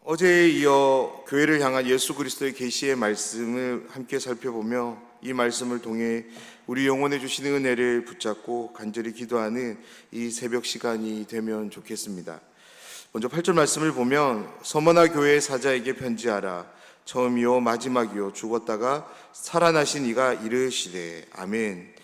어제에 이어 교회를 향한 예수 그리스도의 계시의 말씀을 함께 살펴보며 이 말씀을 통해 우리 영혼에 주시는 은혜를 붙잡고 간절히 기도하는 이 새벽 시간이 되면 좋겠습니다. 먼저 8절 말씀을 보면 서머나 교회의 사자에게 편지하라. 처음이요 마지막이요 죽었다가 살아나신 이가 이르시되 아멘.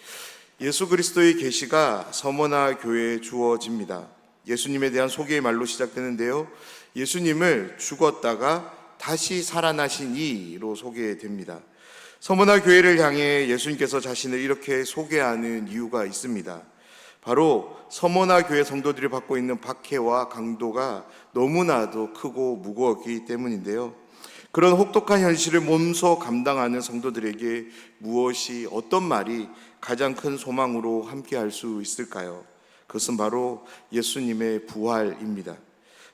예수 그리스도의 계시가 서머나 교회에 주어집니다. 예수님에 대한 소개의 말로 시작되는데요, 예수님을 죽었다가 다시 살아나신 이로 소개됩니다. 서머나 교회를 향해 예수님께서 자신을 이렇게 소개하는 이유가 있습니다. 바로 서머나 교회 성도들이 받고 있는 박해와 강도가 너무나도 크고 무거웠기 때문인데요, 그런 혹독한 현실을 몸소 감당하는 성도들에게 무엇이, 어떤 말이 가장 큰 소망으로 함께할 수 있을까요? 그것은 바로 예수님의 부활입니다.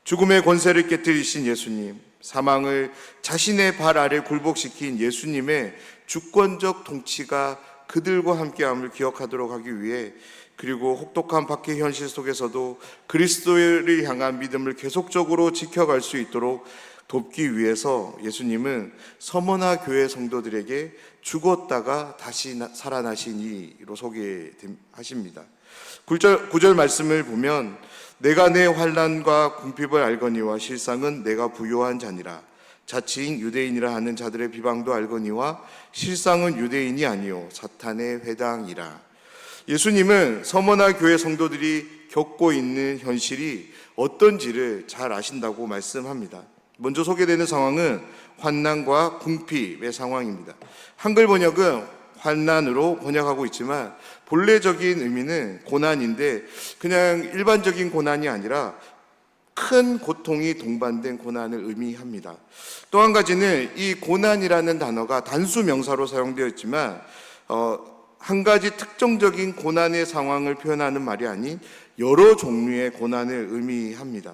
죽음의 권세를 깨뜨리신 예수님, 사망을 자신의 발 아래 굴복시킨 예수님의 주권적 통치가 그들과 함께함을 기억하도록 하기 위해, 그리고 혹독한 박해 현실 속에서도 그리스도를 향한 믿음을 계속적으로 지켜갈 수 있도록 돕기 위해서 예수님은 서머나 교회 성도들에게 죽었다가 다시 살아나신 이로 소개하십니다. 9절 말씀을 보면 내가 내 환난과 궁핍을 알거니와 실상은 내가 부요한 자니라. 자칭 유대인이라 하는 자들의 비방도 알거니와 실상은 유대인이 아니요 사탄의 회당이라. 예수님은 서머나 교회 성도들이 겪고 있는 현실이 어떤지를 잘 아신다고 말씀합니다. 먼저 소개되는 상황은 환난과 궁핍의 상황입니다. 한글 번역은 환난으로 번역하고 있지만 본래적인 의미는 고난인데, 그냥 일반적인 고난이 아니라 큰 고통이 동반된 고난을 의미합니다. 또 한 가지는 이 고난이라는 단어가 단수 명사로 사용되어 있지만 한 가지 특정적인 고난의 상황을 표현하는 말이 아닌 여러 종류의 고난을 의미합니다.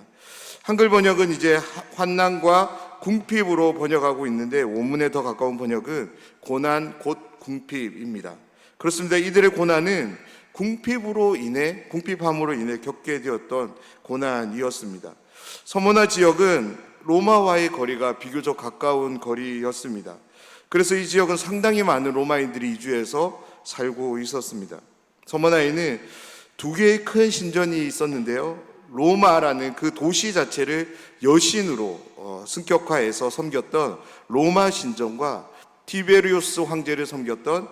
한글 번역은 이제 환난과 궁핍으로 번역하고 있는데, 원문에 더 가까운 번역은 고난 곧 궁핍입니다. 그렇습니다. 이들의 고난은 궁핍함으로 인해 겪게 되었던 고난이었습니다. 서머나 지역은 로마와의 거리가 비교적 가까운 거리였습니다. 그래서 이 지역은 상당히 많은 로마인들이 이주해서 살고 있었습니다. 서머나에는 두 개의 큰 신전이 있었는데요, 로마라는 그 도시 자체를 여신으로 승격화해서 섬겼던 로마 신전과 티베리우스 황제를 섬겼던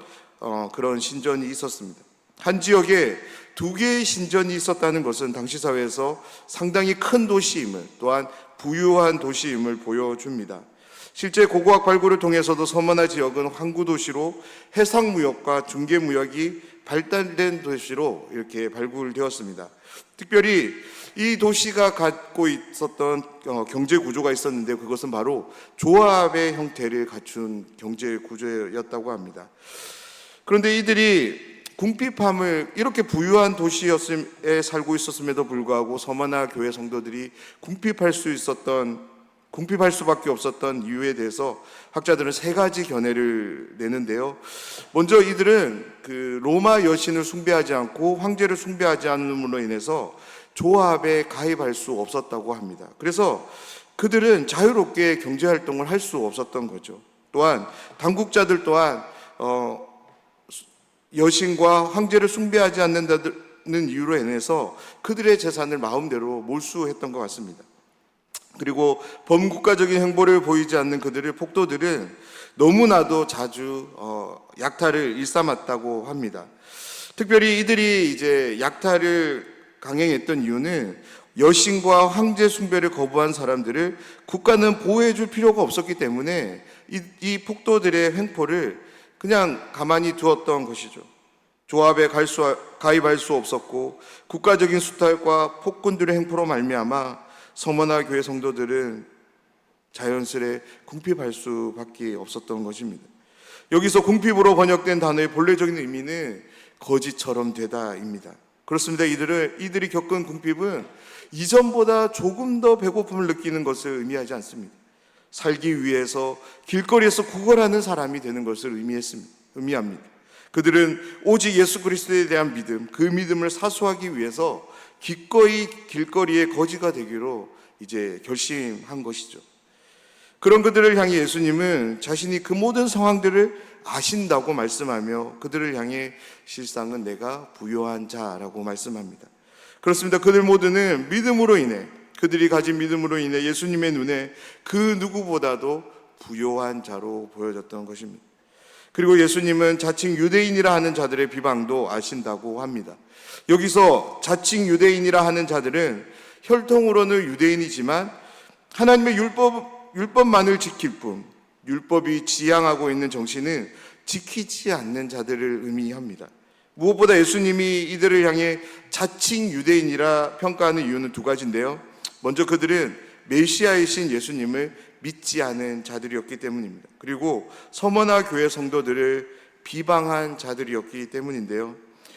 그런 신전이 있었습니다. 한 지역에 두 개의 신전이 있었다는 것은 당시 사회에서 상당히 큰 도시임을, 또한 부유한 도시임을 보여줍니다. 실제 고고학 발굴을 통해서도 서머나 지역은 항구 도시로 해상무역과 중개무역이 발달된 도시로 이렇게 발굴되었습니다. 특별히 이 도시가 갖고 있었던 경제 구조가 있었는데, 그것은 바로 조합의 형태를 갖춘 경제 구조였다고 합니다. 그런데 이들이 궁핍함을, 이렇게 부유한 도시에 살고 있었음에도 불구하고 서머나 교회 성도들이 궁핍할 수밖에 없었던 이유에 대해서 학자들은 세 가지 견해를 내는데요. 먼저 이들은 그 로마 여신을 숭배하지 않고 황제를 숭배하지 않음으로 인해서 조합에 가입할 수 없었다고 합니다. 그래서 그들은 자유롭게 경제활동을 할 수 없었던 거죠. 또한 당국자들 또한 여신과 황제를 숭배하지 않는다는 이유로 인해서 그들의 재산을 마음대로 몰수했던 것 같습니다. 그리고 범국가적인 행보를 보이지 않는 폭도들은 너무나도 자주 약탈을 일삼았다고 합니다. 특별히 이들이 이제 약탈을 강행했던 이유는 여신과 황제 숭배를 거부한 사람들을 국가는 보호해 줄 필요가 없었기 때문에 이 폭도들의 횡포를 그냥 가만히 두었던 것이죠. 조합에 가입할 수 없었고 국가적인 수탈과 폭군들의 행포로 말미암아 서머나 교회 성도들은 자연스레 궁핍할 수밖에 없었던 것입니다. 여기서 궁핍으로 번역된 단어의 본래적인 의미는 거지처럼 되다입니다. 그렇습니다. 이들이 겪은 궁핍은 이전보다 조금 더 배고픔을 느끼는 것을 의미하지 않습니다. 살기 위해서 길거리에서 구걸하는 사람이 되는 것을 의미합니다. 그들은 오직 예수 그리스도에 대한 믿음, 그 믿음을 사수하기 위해서 기꺼이 길거리의 거지가 되기로 이제 결심한 것이죠. 그런 그들을 향해 예수님은 자신이 그 모든 상황들을 아신다고 말씀하며 그들을 향해 실상은 내가 부요한 자라고 말씀합니다. 그렇습니다. 그들 모두는 믿음으로 인해, 그들이 가진 믿음으로 인해 예수님의 눈에 그 누구보다도 부요한 자로 보여졌던 것입니다. 그리고 예수님은 자칭 유대인이라 하는 자들의 비방도 아신다고 합니다. 여기서 자칭 유대인이라 하는 자들은 혈통으로는 유대인이지만 하나님의 율법만을 지킬 뿐, 율법이 지향하고 있는 정신은 지키지 않는 자들을 의미합니다. 무엇보다 예수님이 이들을 향해 자칭 유대인이라 평가하는 이유는 두 가지인데요. 먼저 그들은 메시아이신 예수님을 믿지 않은 자들이었기 때문입니다. 그리고 서머나 교회 성도들을 비방한 자들이었기 때문인데요.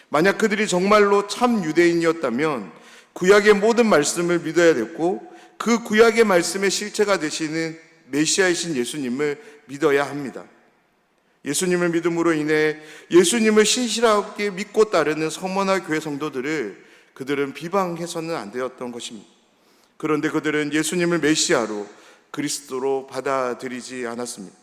만약 그들이 정말로 참 유대인이었다면 구약의 모든 말씀을 믿어야 됐고 그 구약의 말씀의 실체가 되시는 메시아이신 예수님을 믿어야 합니다. 예수님을 믿음으로 인해 예수님을 신실하게 믿고 따르는 서머나 교회 성도들을 그들은 비방해서는 안 되었던 것입니다. 그런데 그들은 예수님을 메시아로 그리스도로 받아들이지 않았습니다.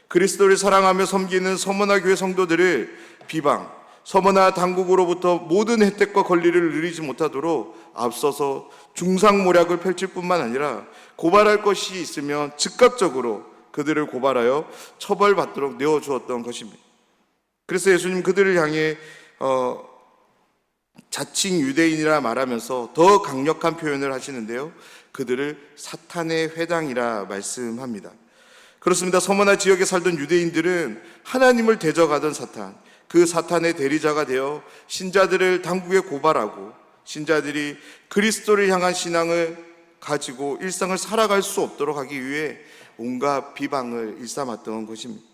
그리스도를 사랑하며 섬기는 서머나 교회 성도들을 비방, 서머나 당국으로부터 모든 혜택과 권리를 누리지 못하도록 앞서서 중상모략을 펼칠 뿐만 아니라 고발할 것이 있으면 즉각적으로 그들을 고발하여 처벌받도록 내어주었던 것입니다. 그래서 예수님 그들을 향해 자칭 유대인이라 말하면서 더 강력한 표현을 하시는데요. 그들을 사탄의 회당이라 말씀합니다. 그렇습니다. 서머나 지역에 살던 유대인들은 하나님을 대적하던 사탄, 그 사탄의 대리자가 되어 신자들을 당국에 고발하고 신자들이 그리스도를 향한 신앙을 가지고 일상을 살아갈 수 없도록 하기 위해 온갖 비방을 일삼았던 것입니다.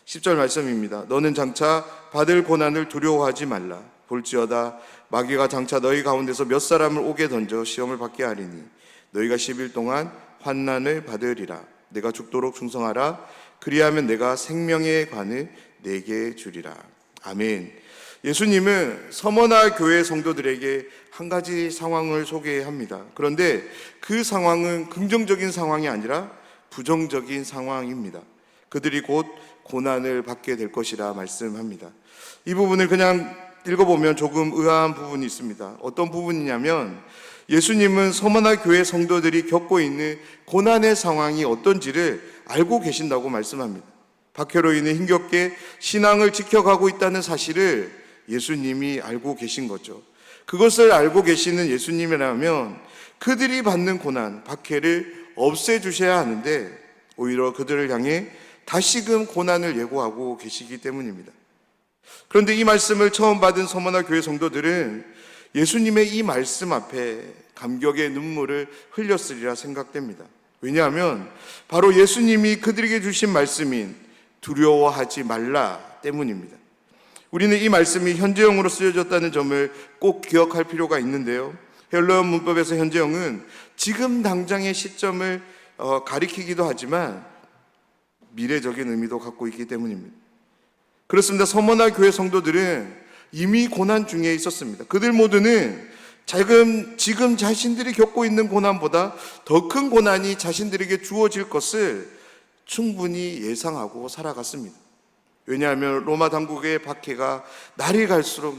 10절 말씀입니다. 너는 장차 받을 고난을 두려워하지 말라. 볼지어다 마귀가 장차 너희 가운데서 몇 사람을 옥에 던져 시험을 받게 하리니 너희가 10일 동안 환난을 받으리라. 내가 죽도록 충성하라. 그리하면 내가 생명의 관을 내게 주리라. 아멘. 예수님은 서머나 교회 성도들에게 한 가지 상황을 소개합니다. 그런데 그 상황은 긍정적인 상황이 아니라 부정적인 상황입니다. 그들이 곧 고난을 받게 될 것이라 말씀합니다. 이 부분을 그냥 읽어보면 조금 의아한 부분이 있습니다. 어떤 부분이냐면 예수님은 서머나 교회 성도들이 겪고 있는 고난의 상황이 어떤지를 알고 계신다고 말씀합니다. 박해로 인해 힘겹게 신앙을 지켜가고 있다는 사실을 예수님이 알고 계신 거죠. 그것을 알고 계시는 예수님이라면 그들이 받는 고난, 박해를 없애주셔야 하는데 오히려 그들을 향해 다시금 고난을 예고하고 계시기 때문입니다. 그런데 이 말씀을 처음 받은 서머나 교회 성도들은 예수님의 이 말씀 앞에 감격의 눈물을 흘렸으리라 생각됩니다. 왜냐하면 바로 예수님이 그들에게 주신 말씀인 두려워하지 말라 때문입니다. 우리는 이 말씀이 현재형으로 쓰여졌다는 점을 꼭 기억할 필요가 있는데요. 헬라어 문법에서 현재형은 지금 당장의 시점을 가리키기도 하지만 미래적인 의미도 갖고 있기 때문입니다. 그렇습니다. 서머나 교회 성도들은 이미 고난 중에 있었습니다. 그들 모두는 지금 자신들이 겪고 있는 고난보다 더 큰 고난이 자신들에게 주어질 것을 충분히 예상하고 살아갔습니다. 왜냐하면 로마 당국의 박해가 날이 갈수록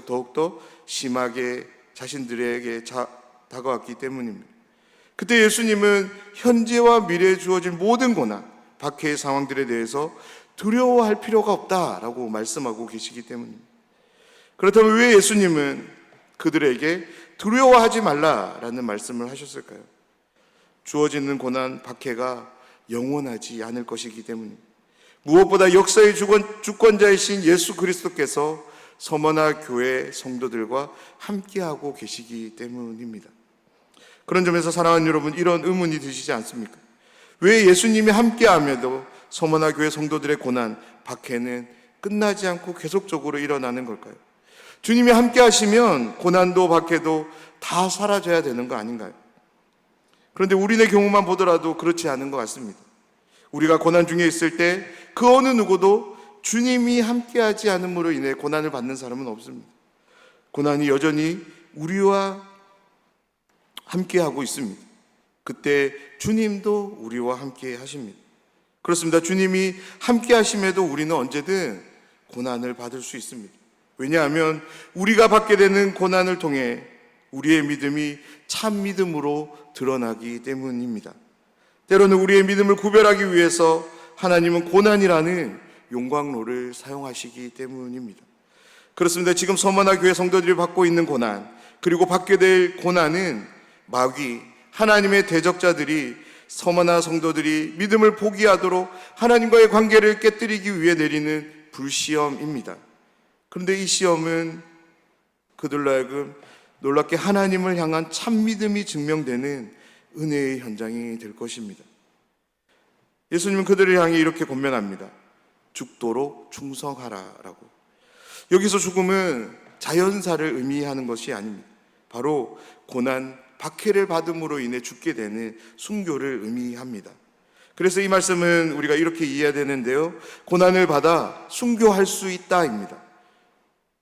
더욱더 심하게 자신들에게 다가왔기 때문입니다. 그때 예수님은 현재와 미래에 주어질 모든 고난, 박해의 상황들에 대해서 두려워할 필요가 없다라고 말씀하고 계시기 때문입니다. 그렇다면 왜 예수님은 그들에게 두려워하지 말라라는 말씀을 하셨을까요? 주어지는 고난, 박해가 영원하지 않을 것이기 때문입니다. 무엇보다 역사의 주권자이신 예수 그리스도께서 서머나 교회 성도들과 함께하고 계시기 때문입니다. 그런 점에서 사랑하는 여러분, 이런 의문이 드시지 않습니까? 왜 예수님이 함께하며도 서머나 교회 성도들의 고난, 박해는 끝나지 않고 계속적으로 일어나는 걸까요? 주님이 함께 하시면 고난도 박해도 다 사라져야 되는 거 아닌가요? 그런데 우리의 경우만 보더라도 그렇지 않은 것 같습니다. 우리가 고난 중에 있을 때 그 어느 누구도 주님이 함께하지 않음으로 인해 고난을 받는 사람은 없습니다. 고난이 여전히 우리와 함께하고 있습니다. 그때 주님도 우리와 함께 하십니다. 그렇습니다. 주님이 함께 하심에도 우리는 언제든 고난을 받을 수 있습니다. 왜냐하면 우리가 받게 되는 고난을 통해 우리의 믿음이 참 믿음으로 드러나기 때문입니다. 때로는 우리의 믿음을 구별하기 위해서 하나님은 고난이라는 용광로를 사용하시기 때문입니다. 그렇습니다. 지금 서머나 교회 성도들이 받고 있는 고난, 그리고 받게 될 고난은 마귀, 하나님의 대적자들이 서머나 성도들이 믿음을 포기하도록 하나님과의 관계를 깨뜨리기 위해 내리는 불시험입니다. 그런데 이 시험은 그들로 하여금 놀랍게 하나님을 향한 참 믿음이 증명되는 은혜의 현장이 될 것입니다. 예수님은 그들을 향해 이렇게 권면합니다. 죽도록 충성하라라고. 여기서 죽음은 자연사를 의미하는 것이 아닙니다. 바로 고난, 박해를 받음으로 인해 죽게 되는 순교를 의미합니다. 그래서 이 말씀은 우리가 이렇게 이해해야 되는데요, 고난을 받아 순교할 수 있다입니다.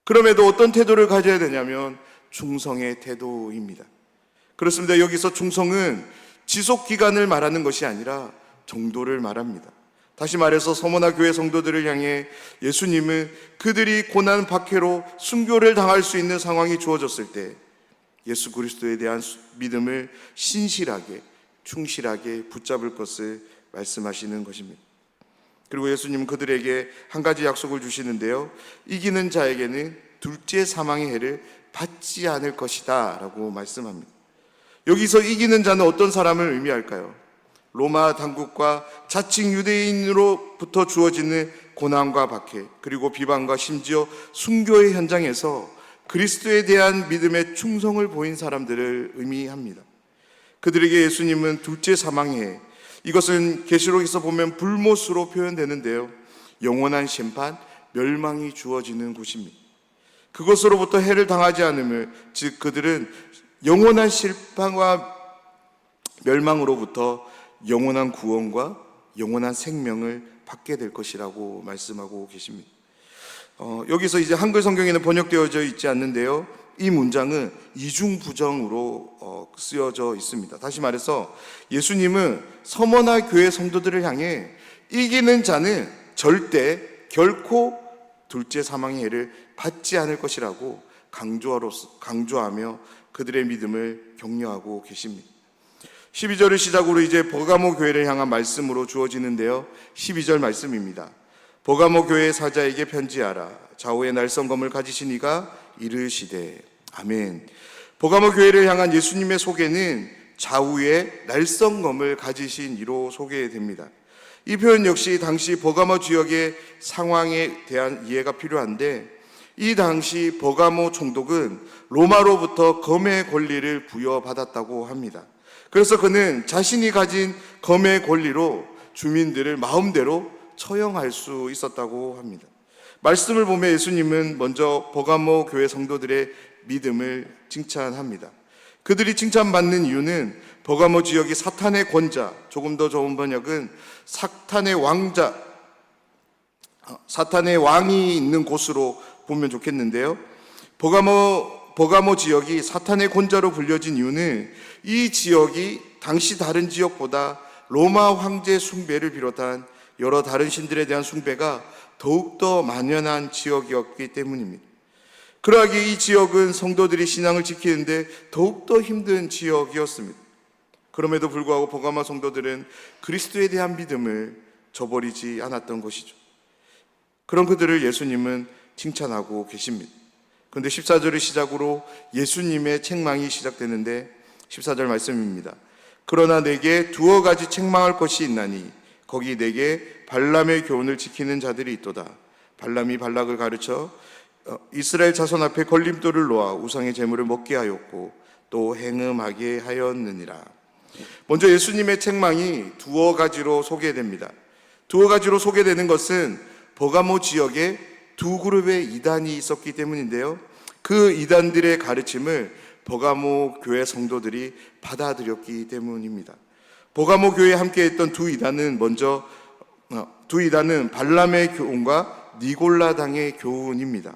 그럼에도 어떤 태도를 가져야 되냐면 충성의 태도입니다. 그렇습니다. 여기서 충성은 지속 기간을 말하는 것이 아니라 정도를 말합니다. 다시 말해서 서머나 교회 성도들을 향해 예수님은 그들이 고난 박해로 순교를 당할 수 있는 상황이 주어졌을 때 예수 그리스도에 대한 믿음을 신실하게, 충실하게 붙잡을 것을 말씀하시는 것입니다. 그리고 예수님은 그들에게 한 가지 약속을 주시는데요, 이기는 자에게는 둘째 사망의 해를 받지 않을 것이다 라고 말씀합니다. 여기서 이기는 자는 어떤 사람을 의미할까요? 로마 당국과 자칭 유대인으로부터 주어지는 고난과 박해, 그리고 비방과 심지어 순교의 현장에서 그리스도에 대한 믿음의 충성을 보인 사람들을 의미합니다. 그들에게 예수님은 둘째 사망해, 이것은 계시록에서 보면 불못으로 표현되는데요, 영원한 심판, 멸망이 주어지는 곳입니다. 그것으로부터 해를 당하지 않음을, 즉 그들은 영원한 실판과 멸망으로부터 영원한 구원과 영원한 생명을 받게 될 것이라고 말씀하고 계십니다. 여기서 이제 한글 성경에는 번역되어져 있지 않는데요, 이 문장은 이중부정으로 쓰여져 있습니다. 다시 말해서 예수님은 서머나 교회 성도들을 향해 이기는 자는 절대 결코 둘째 사망의 해를 받지 않을 것이라고 강조하며 그들의 믿음을 격려하고 계십니다. 12절을 시작으로 이제 버가모 교회를 향한 말씀으로 주어지는데요, 12절 말씀입니다. 버가모 교회 사자에게 편지하라. 좌우에 날성검을 가지신 이가 이르시되. 아멘. 버가모 교회를 향한 예수님의 소개는 좌우에 날성검을 가지신 이로 소개됩니다. 이 표현 역시 당시 버가모 지역의 상황에 대한 이해가 필요한데, 이 당시 버가모 총독은 로마로부터 검의 권리를 부여받았다고 합니다. 그래서 그는 자신이 가진 검의 권리로 주민들을 마음대로 처형할 수 있었다고 합니다. 말씀을 보면 예수님은 먼저 버가모 교회 성도들의 믿음을 칭찬합니다. 그들이 칭찬받는 이유는 버가모 지역이 사탄의 권자, 조금 더 좋은 번역은 사탄의 왕자, 사탄의 왕이 있는 곳으로 보면 좋겠는데요, 버가모 지역이 사탄의 권자로 불려진 이유는 이 지역이 당시 다른 지역보다 로마 황제 숭배를 비롯한 여러 다른 신들에 대한 숭배가 더욱더 만연한 지역이었기 때문입니다. 그러하기에 이 지역은 성도들이 신앙을 지키는데 더욱더 힘든 지역이었습니다. 그럼에도 불구하고 버가모 성도들은 그리스도에 대한 믿음을 저버리지 않았던 것이죠. 그런 그들을 예수님은 칭찬하고 계십니다. 그런데 14절의 시작으로 예수님의 책망이 시작되는데 14절 말씀입니다. 그러나 내게 두어 가지 책망할 것이 있나니 거기 내게 발람의 교훈을 지키는 자들이 있도다. 발람이 발락을 가르쳐 이스라엘 자손 앞에 걸림돌을 놓아 우상의 제물을 먹게 하였고 또 행음하게 하였느니라. 먼저 예수님의 책망이 두어 가지로 소개됩니다. 두어 가지로 소개되는 것은 버가모 지역에 두 그룹의 이단이 있었기 때문인데요, 그 이단들의 가르침을 버가모 교회 성도들이 받아들였기 때문입니다. 버가모 교회에 함께했던 두 이단은 발람의 교훈과 니골라당의 교훈입니다.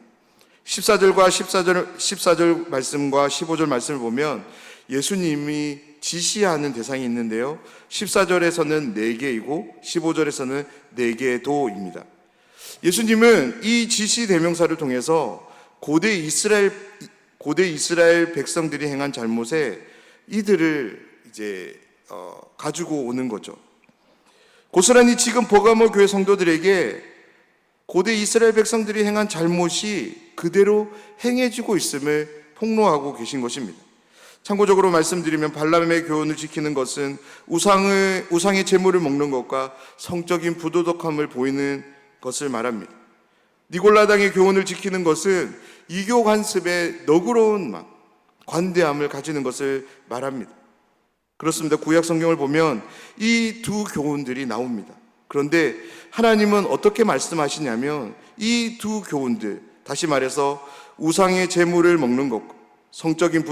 14절 말씀과 15절 말씀을 보면 예수님이 지시하는 대상이 있는데요. 14절에서는 4개이고 15절에서는 4개의 도입니다. 예수님은 이 지시 대명사를 통해서 고대 이스라엘 백성들이 행한 잘못에 이들을 이제 가지고 오는 거죠. 고스란히 지금 버가모 교회 성도들에게 고대 이스라엘 백성들이 행한 잘못이 그대로 행해지고 있음을 폭로하고 계신 것입니다. 참고적으로 말씀드리면 발람의 교훈을 지키는 것은 우상의 제물을 먹는 것과 성적인 부도덕함을 보이는 것을 말합니다. 니골라당의 교훈을 지키는 것은 이교 관습에 너그러운 관대함을 가지는 것을 말합니다. 그렇습니다. 구약 성경을 보면 이 두 교훈들이 나옵니다. 그런데 하나님은 어떻게 말씀하시냐면 이 두 교훈들, 다시 말해서 우상의 제물을 먹는 것, 성적인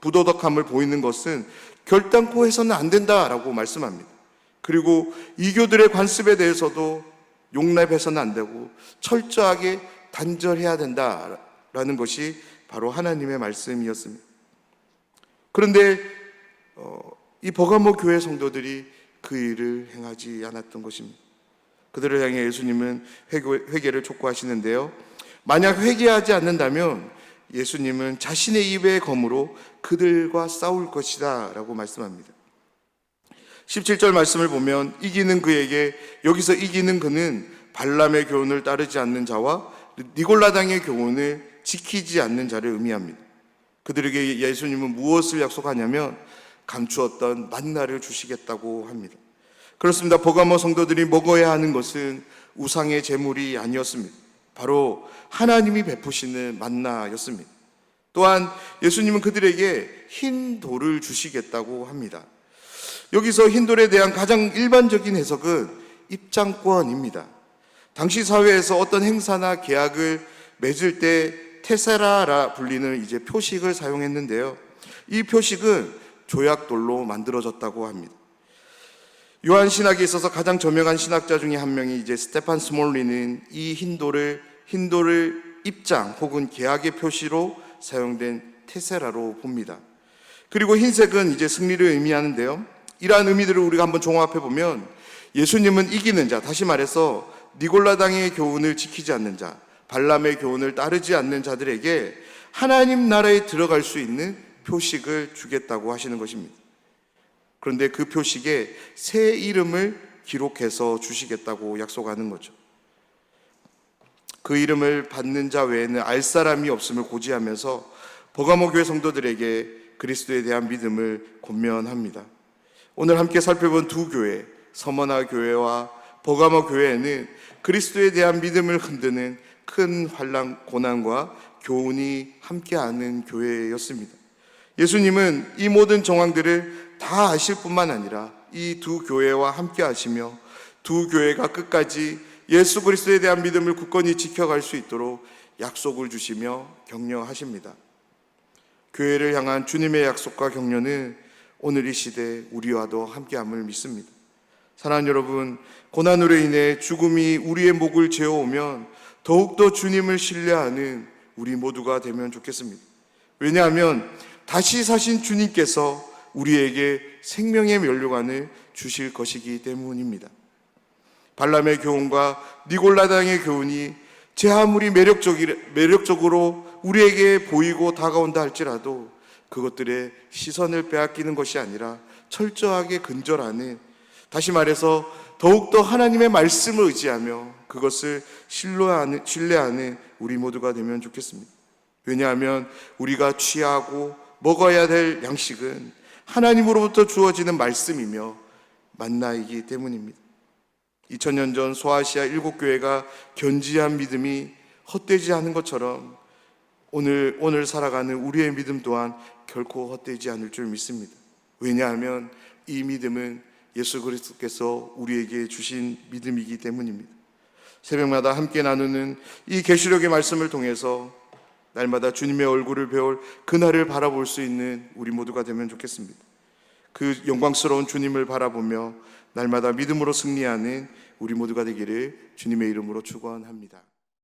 부도덕함을 보이는 것은 결단코 해서는 안 된다라고 말씀합니다. 그리고 이교들의 관습에 대해서도 용납해서는 안 되고 철저하게 단절해야 된다라는 것이 바로 하나님의 말씀이었습니다. 그런데 이 버가모 교회 성도들이 그 일을 행하지 않았던 것입니다. 그들을 향해 예수님은 회개를 촉구하시는데요. 만약 회개하지 않는다면 예수님은 자신의 입의 검으로 그들과 싸울 것이다 라고 말씀합니다. 17절 말씀을 보면 이기는 그에게, 여기서 이기는 그는 발람의 교훈을 따르지 않는 자와 니골라당의 교훈을 지키지 않는 자를 의미합니다. 그들에게 예수님은 무엇을 약속하냐면 감추었던 만나를 주시겠다고 합니다. 그렇습니다. 버가모 성도들이 먹어야 하는 것은 우상의 제물이 아니었습니다. 바로 하나님이 베푸시는 만나였습니다. 또한 예수님은 그들에게 흰 돌을 주시겠다고 합니다. 여기서 흰 돌에 대한 가장 일반적인 해석은 입장권입니다. 당시 사회에서 어떤 행사나 계약을 맺을 때 테세라라 불리는 이제 표식을 사용했는데요. 이 표식은 조약돌로 만들어졌다고 합니다. 요한 신학에 있어서 가장 저명한 신학자 중에 한 명이 이제 스테판 스몰리는 이 흰돌을 입장 혹은 계약의 표시로 사용된 테세라로 봅니다. 그리고 흰색은 이제 승리를 의미하는데요. 이러한 의미들을 우리가 한번 종합해 보면 예수님은 이기는 자, 다시 말해서 니골라당의 교훈을 지키지 않는 자, 발람의 교훈을 따르지 않는 자들에게 하나님 나라에 들어갈 수 있는 표식을 주겠다고 하시는 것입니다. 그런데 그 표식에 새 이름을 기록해서 주시겠다고 약속하는 거죠. 그 이름을 받는 자 외에는 알 사람이 없음을 고지하면서 버가모 교회 성도들에게 그리스도에 대한 믿음을 권면합니다. 오늘 함께 살펴본 두 교회, 서머나 교회와 버가모 교회에는 그리스도에 대한 믿음을 흔드는 큰 환난, 고난과 교훈이 함께하는 교회였습니다. 예수님은 이 모든 정황들을 다 아실 뿐만 아니라 이 두 교회와 함께 하시며 두 교회가 끝까지 예수 그리스도에 대한 믿음을 굳건히 지켜갈 수 있도록 약속을 주시며 격려하십니다. 교회를 향한 주님의 약속과 격려는 오늘 이 시대 우리와도 함께함을 믿습니다. 사랑하는 여러분, 고난으로 인해 죽음이 우리의 목을 죄어오면 더욱더 주님을 신뢰하는 우리 모두가 되면 좋겠습니다. 왜냐하면 다시 사신 주님께서 우리에게 생명의 면류관을 주실 것이기 때문입니다. 발람의 교훈과 니골라당의 교훈이 제 아무리 매력적으로 우리에게 보이고 다가온다 할지라도 그것들의 시선을 빼앗기는 것이 아니라 철저하게 근절하는, 다시 말해서 더욱더 하나님의 말씀을 의지하며 그것을 신뢰하는 우리 모두가 되면 좋겠습니다. 왜냐하면 우리가 취하고 먹어야 될 양식은 하나님으로부터 주어지는 말씀이며 만나이기 때문입니다. 2000년 전 소아시아 7교회가 견지한 믿음이 헛되지 않은 것처럼 오늘 살아가는 우리의 믿음 또한 결코 헛되지 않을 줄 믿습니다. 왜냐하면 이 믿음은 예수 그리스도께서 우리에게 주신 믿음이기 때문입니다. 새벽마다 함께 나누는 이 계시록의 말씀을 통해서 날마다 주님의 얼굴을 배울 그날을 바라볼 수 있는 우리 모두가 되면 좋겠습니다. 그 영광스러운 주님을 바라보며 날마다 믿음으로 승리하는 우리 모두가 되기를 주님의 이름으로 축원합니다.